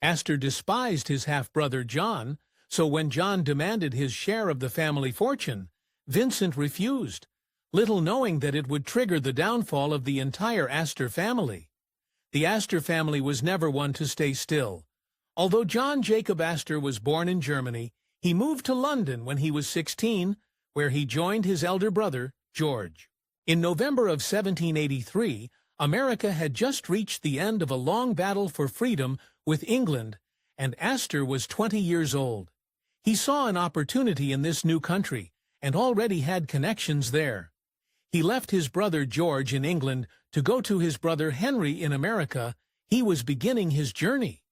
Aster despised his half-brother John, so when John demanded his share of the family fortune, Vincent refused, little knowing that it would trigger the downfall of the entire Aster family. The Aster family was never one to stay still. Although John Jacob Aster was born in Germany, he moved to London when he was 16, where he joined his elder brother, George. In November of 1783, America had just reached the end of a long battle for freedom with England, and Aster was 20 years old. He saw an opportunity in this new country, and already had connections there. He left his brother George in England to go to his brother Henry in America. He was beginning his journey.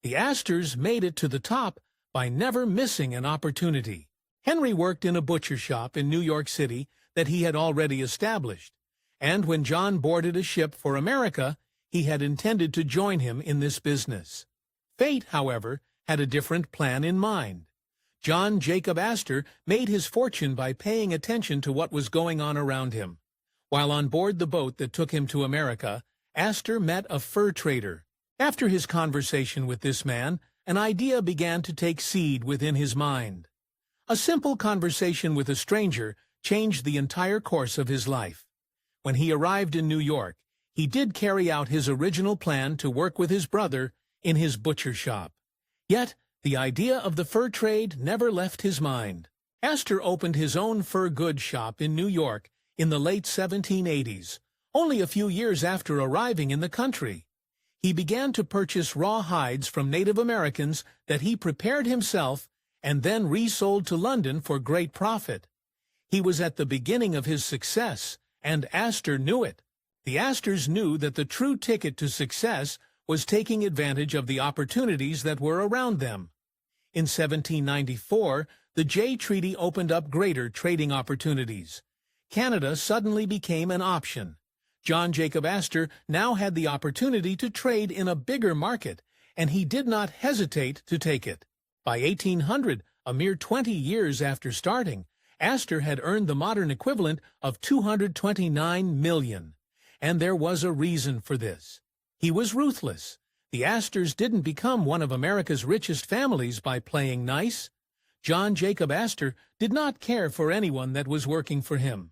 The Asters made it to the top by never missing an opportunity. Henry worked in a butcher shop in New York City that he had already established, and when John boarded a ship for America, he had intended to join him in this business. Fate, however, had a different plan in mind. John Jacob Aster made his fortune by paying attention to what was going on around him. While on board the boat that took him to America, Aster met a fur trader. After his conversation with this man, an idea began to take seed within his mind. A simple conversation with a stranger changed the entire course of his life. When he arrived in New York, he did carry out his original plan to work with his brother in his butcher shop. Yet, the idea of the fur trade never left his mind. Aster opened his own fur goods shop in New York in the late 1780s, only a few years after arriving in the country. He began to purchase raw hides from Native Americans that he prepared himself and then resold to London for great profit. He was at the beginning of his success, and Aster knew it. The Asters knew that the true ticket to success was taking advantage of the opportunities that were around them. In 1794, the Jay Treaty opened up greater trading opportunities. Canada suddenly became an option. John Jacob Aster now had the opportunity to trade in a bigger market, and he did not hesitate to take it. By 1800, a mere 20 years after starting, Aster had earned the modern equivalent of $229 million. And there was a reason for this. He was ruthless. The Asters didn't become one of America's richest families by playing nice. John Jacob Aster did not care for anyone that was working for him.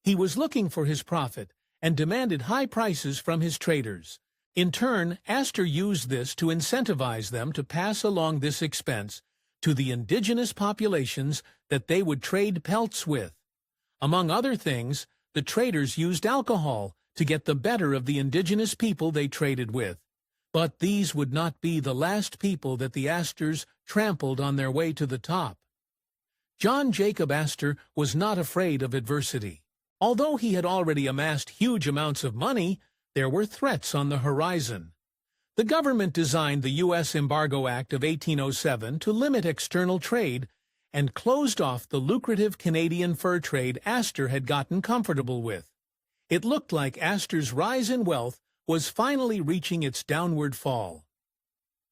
He was looking for his profit and demanded high prices from his traders. In turn, Aster used this to incentivize them to pass along this expense to the indigenous populations that they would trade pelts with. Among other things, the traders used alcohol to get the better of the indigenous people they traded with. But these would not be the last people that the Asters trampled on their way to the top. John Jacob Aster was not afraid of adversity. Although he had already amassed huge amounts of money, there were threats on the horizon. The government designed the U.S. Embargo Act of 1807 to limit external trade and closed off the lucrative Canadian fur trade Aster had gotten comfortable with. It looked like Aster's rise in wealth was finally reaching its downward fall.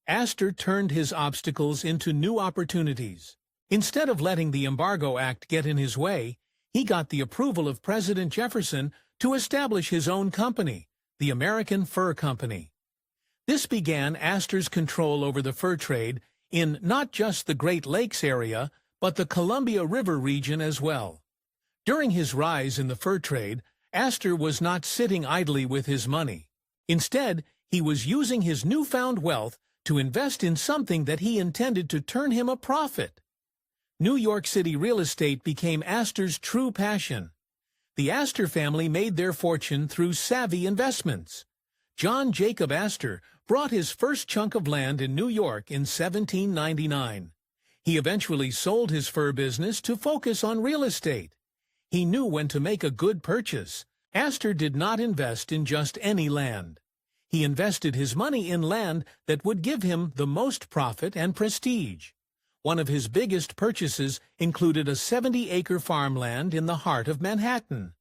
Aster turned his obstacles into new opportunities. Instead of letting the Embargo Act get in his way, he got the approval of President Jefferson to establish his own company, the American Fur Company. This began Aster's control over the fur trade in not just the Great Lakes area, but the Columbia River region as well. During his rise in the fur trade, Aster was not sitting idly with his money. Instead, he was using his newfound wealth to invest in something that he intended to turn him a profit. New York City real estate became Aster's true passion. The Aster family made their fortune through savvy investments. John Jacob Aster bought his first chunk of land in New York in 1799. He eventually sold his fur business to focus on real estate. He knew when to make a good purchase. Aster did not invest in just any land. He invested his money in land that would give him the most profit and prestige. One of his biggest purchases included a 70-acre farmland in the heart of Manhattan.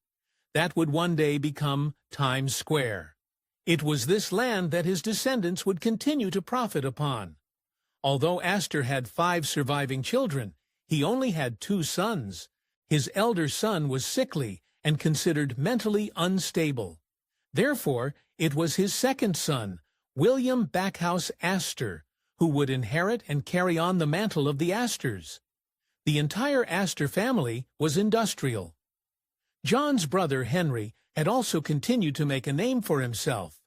That would one day become Times Square. It was this land that his descendants would continue to profit upon. Although Aster had 5 surviving children, he only had 2 sons. His elder son was sickly and considered mentally unstable. Therefore, it was his second son, William Backhouse Aster, who would inherit and carry on the mantle of the Asters. The entire Aster family was industrial. John's brother Henry had also continued to make a name for himself.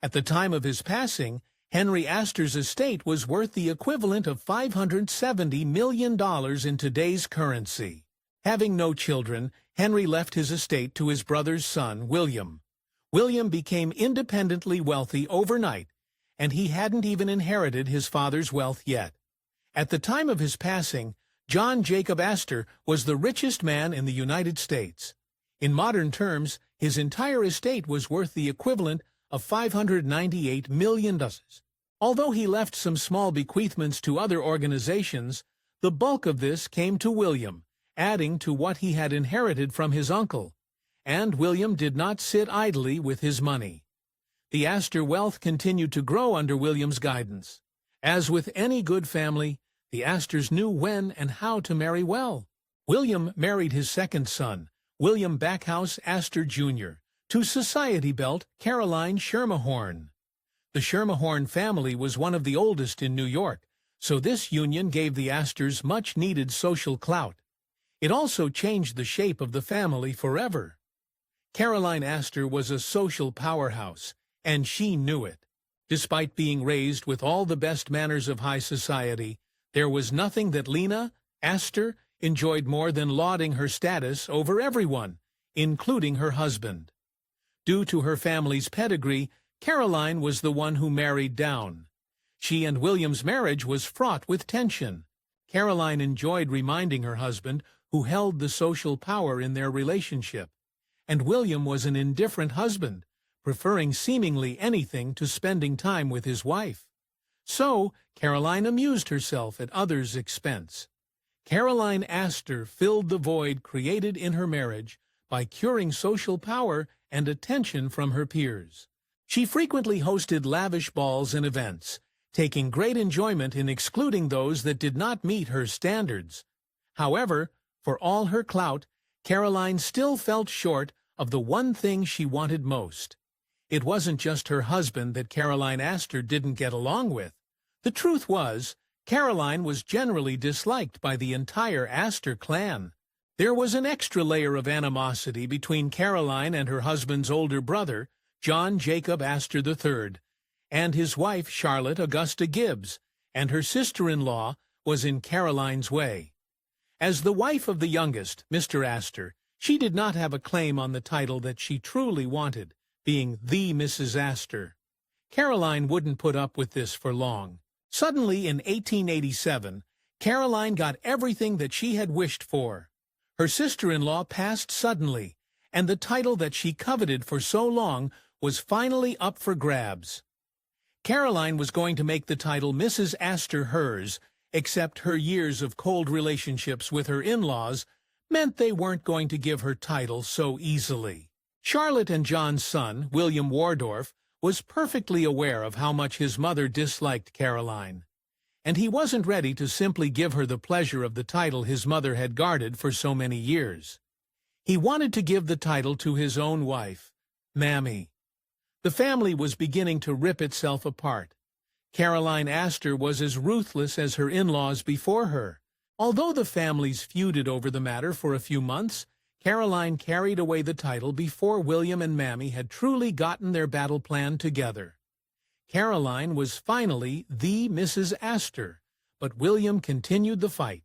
At the time of his passing, Henry Aster's estate was worth the equivalent of $570 million in today's currency. Having no children, Henry left his estate to his brother's son, William. William became independently wealthy overnight, and he hadn't even inherited his father's wealth yet. At the time of his passing, John Jacob Aster was the richest man in the United States. In modern terms, his entire estate was worth the equivalent of $598 million. Although he left some small bequeathments to other organizations, the bulk of this came to William, adding to what he had inherited from his uncle. And William did not sit idly with his money. The Aster wealth continued to grow under William's guidance. As with any good family, the Asters knew when and how to marry well. William married his second son, William Backhouse Aster, Jr., to society belle Caroline Schermerhorn. The Schermerhorn family was one of the oldest in New York, so this union gave the Asters much-needed social clout. It also changed the shape of the family forever. Caroline Aster was a social powerhouse, and she knew it. Despite being raised with all the best manners of high society, there was nothing that Lena, Aster, enjoyed more than lauding her status over everyone, including her husband. Due to her family's pedigree, Caroline was the one who married down. She and William's marriage was fraught with tension. Caroline enjoyed reminding her husband, who held the social power in their relationship. And William was an indifferent husband, preferring seemingly anything to spending time with his wife. So, Caroline amused herself at others' expense. Caroline Aster filled the void created in her marriage by curing social power and attention from her peers. She frequently hosted lavish balls and events, taking great enjoyment in excluding those that did not meet her standards. However, for all her clout, Caroline still felt short of the one thing she wanted most. It wasn't just her husband that Caroline Aster didn't get along with. The truth was, Caroline was generally disliked by the entire Aster clan. There was an extra layer of animosity between Caroline and her husband's older brother, John Jacob Aster III, and his wife Charlotte Augusta Gibbs, and her sister-in-law was in Caroline's way. As the wife of the youngest, Mr. Aster, she did not have a claim on the title that she truly wanted, being the Mrs. Aster. Caroline wouldn't put up with this for long. Suddenly, in 1887, Caroline got everything that she had wished for. Her sister-in-law passed suddenly, and the title that she coveted for so long was finally up for grabs. Caroline was going to make the title Mrs. Aster hers, except her years of cold relationships with her in-laws meant they weren't going to give her title so easily. Charlotte and John's son, William Wardorf, was perfectly aware of how much his mother disliked Caroline, and he wasn't ready to simply give her the pleasure of the title his mother had guarded for so many years. He wanted to give the title to his own wife, Mammy. The family was beginning to rip itself apart. Caroline Aster was as ruthless as her in-laws before her. Although the families feuded over the matter for a few months, Caroline carried away the title before William and Mammy had truly gotten their battle plan together. Caroline was finally the Mrs. Aster, but William continued the fight.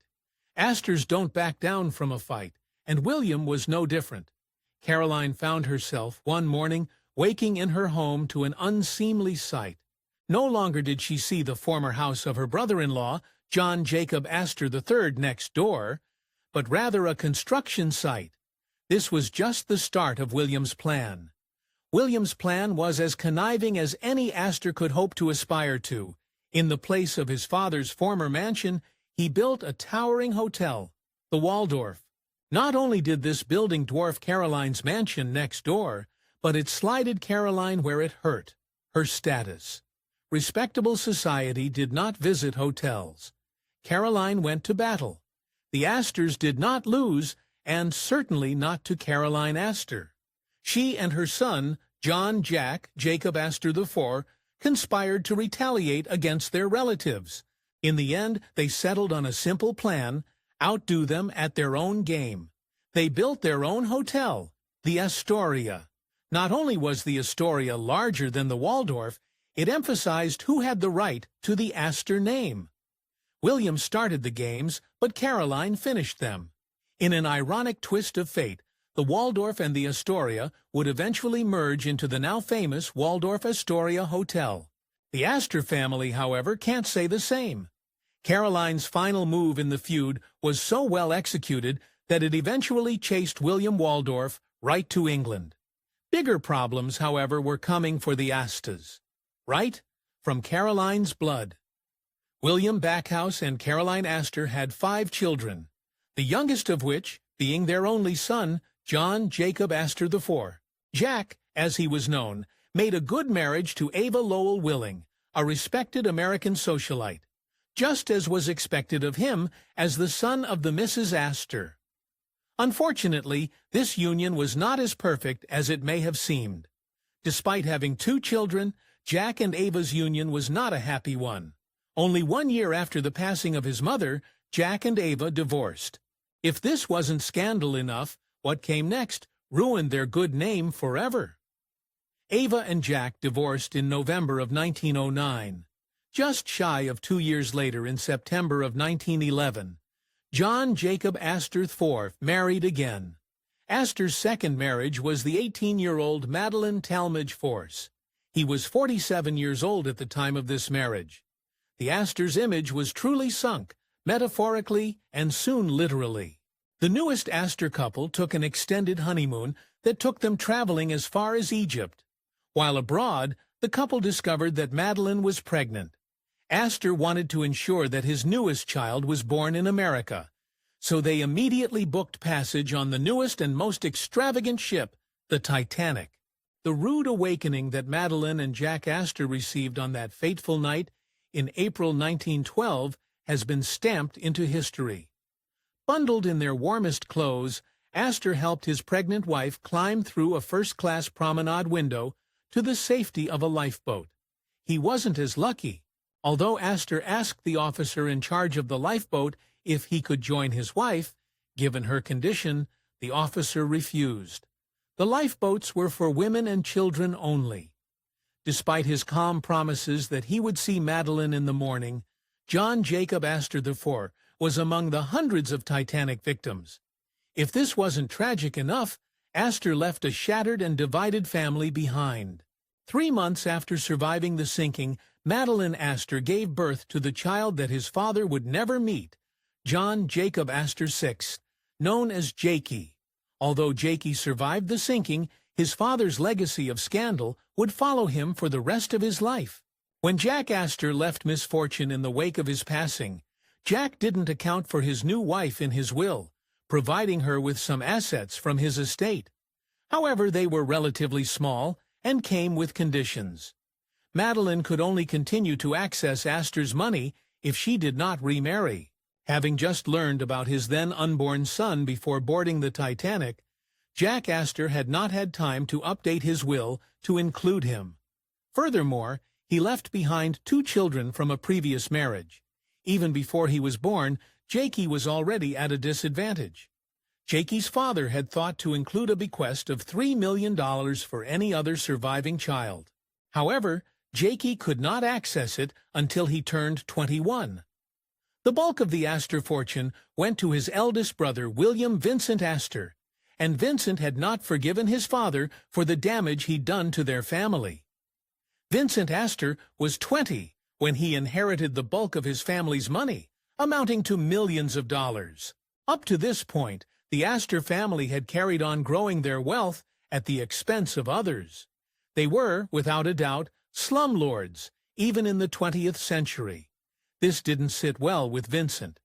Asters don't back down from a fight, and William was no different. Caroline found herself one morning waking in her home to an unseemly sight. No longer did she see the former house of her brother-in-law, John Jacob Aster III, next door, but rather a construction site. This was just the start of William's plan. William's plan was as conniving as any Aster could hope to aspire to. In the place of his father's former mansion, he built a towering hotel, the Waldorf. Not only did this building dwarf Caroline's mansion next door, but it slighted Caroline where it hurt, her status. Respectable society did not visit hotels. Caroline went to battle. The Asters did not lose, and certainly not to Caroline Aster. She and her son, John Jacob Aster IV, conspired to retaliate against their relatives. In the end, they settled on a simple plan: outdo them at their own game. They built their own hotel, the Astoria. Not only was the Astoria larger than the Waldorf, it emphasized who had the right to the Aster name. William started the games, but Caroline finished them. In an ironic twist of fate, the Waldorf and the Astoria would eventually merge into the now famous Waldorf Astoria Hotel. The Aster family, however, can't say the same. Caroline's final move in the feud was so well executed that it eventually chased William Waldorf right to England. Bigger problems, however, were coming for the Asters. Right from Caroline's blood. William Backhouse and Caroline Aster had 5 children, the youngest of which being their only son, John Jacob Aster IV. Jack, as he was known, made a good marriage to Ava Lowell Willing, a respected American socialite, just as was expected of him as the son of the Mrs. Aster. Unfortunately, this union was not as perfect as it may have seemed. Despite having 2 children, Jack and Ava's union was not a happy one. Only 1 year after the passing of his mother, Jack and Ava divorced. If this wasn't scandal enough, what came next ruined their good name forever. Ava and Jack divorced in November of 1909. Just shy of 2 years later, in September of 1911, John Jacob Aster IV married again. Aster's second marriage was the 18-year-old Madeline Talmadge Force. He was 47 years old at the time of this marriage. The Asters' image was truly sunk, metaphorically and soon literally. The newest Aster couple took an extended honeymoon that took them traveling as far as Egypt. While abroad, the couple discovered that Madeline was pregnant. Aster wanted to ensure that his newest child was born in America, so they immediately booked passage on the newest and most extravagant ship, the Titanic. The rude awakening that Madeline and Jack Aster received on that fateful night in April 1912 has been stamped into history. Bundled in their warmest clothes, Aster helped his pregnant wife climb through a first-class promenade window to the safety of a lifeboat. He wasn't as lucky. Although Aster asked the officer in charge of the lifeboat if he could join his wife, given her condition, the officer refused. The lifeboats were for women and children only. Despite his calm promises that he would see Madeline in the morning, John Jacob Aster IV was among the hundreds of Titanic victims. If this wasn't tragic enough, Aster left a shattered and divided family behind. 3 months after surviving the sinking, Madeline Aster gave birth to the child that his father would never meet, John Jacob Aster VI, known as Jakey. Although Jakey survived the sinking, his father's legacy of scandal would follow him for the rest of his life. When Jack Aster left misfortune in the wake of his passing, Jack didn't account for his new wife in his will, providing her with some assets from his estate. However, they were relatively small and came with conditions. Madeline could only continue to access Aster's money if she did not remarry. Having just learned about his then unborn son before boarding the Titanic, Jack Aster had not had time to update his will to include him. Furthermore, he left behind 2 children from a previous marriage. Even before he was born, Jakey was already at a disadvantage. Jakey's father had thought to include a bequest of $3 million for any other surviving child. However, Jakey could not access it until he turned 21. The bulk of the Aster fortune went to his eldest brother, William Vincent Aster, and Vincent had not forgiven his father for the damage he'd done to their family. Vincent Aster was 20 when he inherited the bulk of his family's money, amounting to millions of dollars. Up to this point, the Aster family had carried on growing their wealth at the expense of others. They were, without a doubt, slumlords, even in the 20th century. This didn't sit well with Vincent.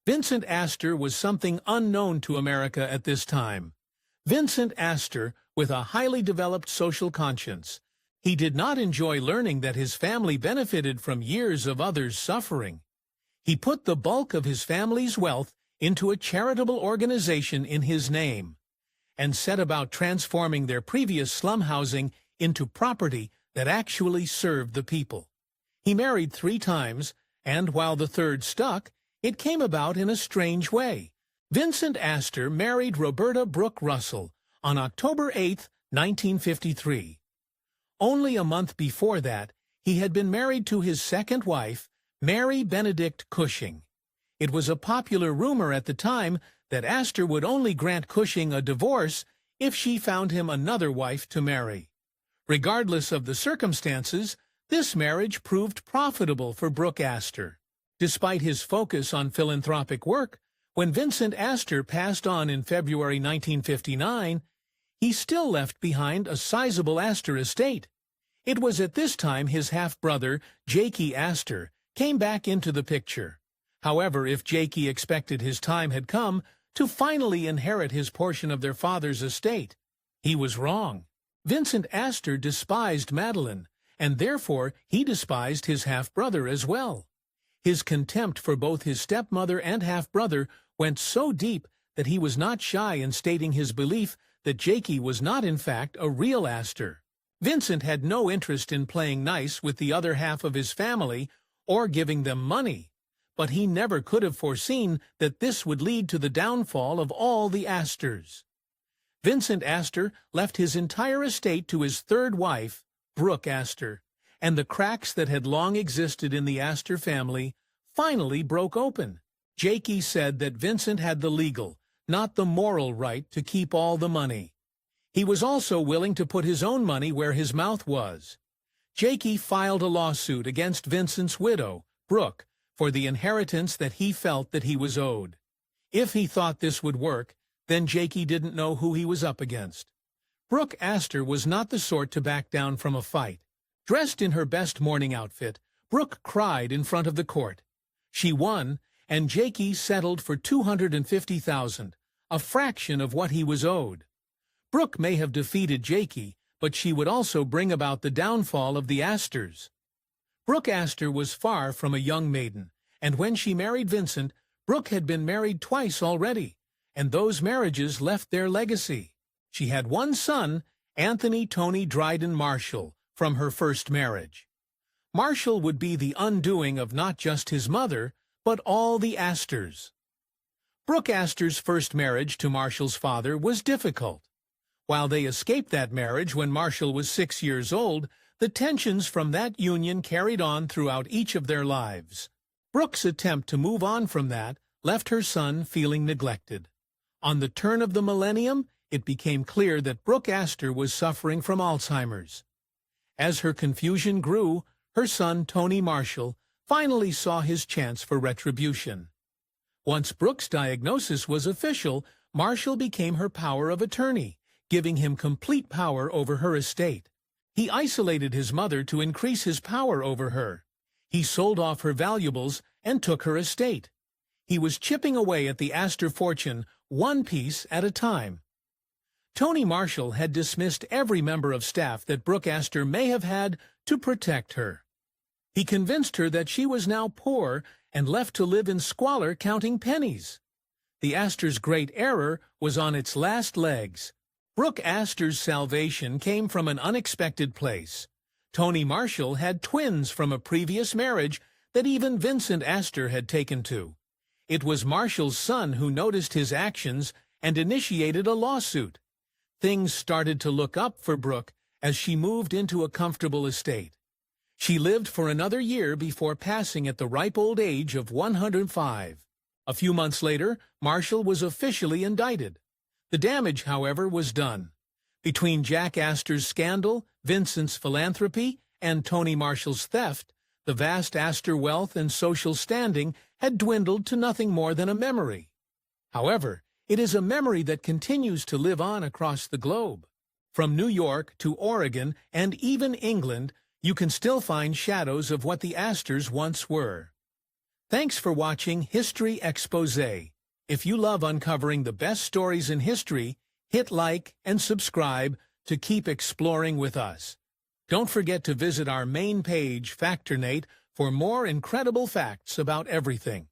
Vincent Aster was something unknown to America at this time. Vincent Aster, with a highly developed social conscience, he did not enjoy learning that his family benefited from years of others' suffering. He put the bulk of his family's wealth into a charitable organization in his name, and set about transforming their previous slum housing into property that actually served the people. He married 3 times, and while the third stuck, it came about in a strange way. Vincent Aster married Roberta Brooke Russell on October 8, 1953. Only a month before that, he had been married to his second wife, Mary Benedict Cushing. It was a popular rumor at the time that Aster would only grant Cushing a divorce if she found him another wife to marry. Regardless of the circumstances, this marriage proved profitable for Brooke Aster. Despite his focus on philanthropic work, when Vincent Aster passed on in February 1959, he still left behind a sizable Aster estate. It was at this time his half-brother, Jakey Aster, came back into the picture. However, if Jakey expected his time had come to finally inherit his portion of their father's estate, he was wrong. Vincent Aster despised Madeline, and therefore he despised his half-brother as well. His contempt for both his stepmother and half-brother went so deep that he was not shy in stating his belief that Jakey was not in fact a real Aster. Vincent had no interest in playing nice with the other half of his family or giving them money, but he never could have foreseen that this would lead to the downfall of all the Asters. Vincent Aster left his entire estate to his third wife, Brooke Aster, and the cracks that had long existed in the Aster family finally broke open. Jakey said that Vincent had the legal, not the moral right to keep all the money. He was also willing to put his own money where his mouth was. Jakey filed a lawsuit against Vincent's widow, Brooke, for the inheritance that he felt that he was owed. If he thought this would work, then Jakey didn't know who he was up against. Brooke Aster was not the sort to back down from a fight. Dressed in her best mourning outfit, Brooke cried in front of the court. She won, and Jakey settled for $250,000, a fraction of what he was owed. Brooke may have defeated Jakey, but she would also bring about the downfall of the Asters. Brooke Aster was far from a young maiden, and when she married Vincent, Brooke had been married twice already, and those marriages left their legacy. She had one son, Anthony Tony Dryden Marshall, from her first marriage. Marshall would be the undoing of not just his mother, but all the Asters. Brooke Aster's first marriage to Marshall's father was difficult. While they escaped that marriage when Marshall was 6 years old, the tensions from that union carried on throughout each of their lives. Brooke's attempt to move on from that left her son feeling neglected. On the turn of the millennium, it became clear that Brooke Aster was suffering from Alzheimer's. As her confusion grew, her son, Tony Marshall, finally saw his chance for retribution. Once Brooke's diagnosis was official, Marshall became her power of attorney, giving him complete power over her estate. He isolated his mother to increase his power over her. He sold off her valuables and took her estate. He was chipping away at the Aster fortune one piece at a time. Tony Marshall had dismissed every member of staff that Brooke Aster may have had to protect her. He convinced her that she was now poor and left to live in squalor counting pennies. The Asters' great error was on its last legs. Brooke Aster's salvation came from an unexpected place. Tony Marshall had twins from a previous marriage that even Vincent Aster had taken to. It was Marshall's son who noticed his actions and initiated a lawsuit. Things started to look up for Brooke as she moved into a comfortable estate. She lived for another year before passing at the ripe old age of 105. A few months later, Marshall was officially indicted. The damage, however, was done. Between Jack Aster's scandal, Vincent's philanthropy, and Tony Marshall's theft, the vast Aster wealth and social standing had dwindled to nothing more than a memory. However, it is a memory that continues to live on across the globe. From New York to Oregon and even England, you can still find shadows of what the Asters once were. Thanks for watching History Exposé. If you love uncovering the best stories in history, hit like and subscribe to keep exploring with us. Don't forget to visit our main page, Factornate, for more incredible facts about everything.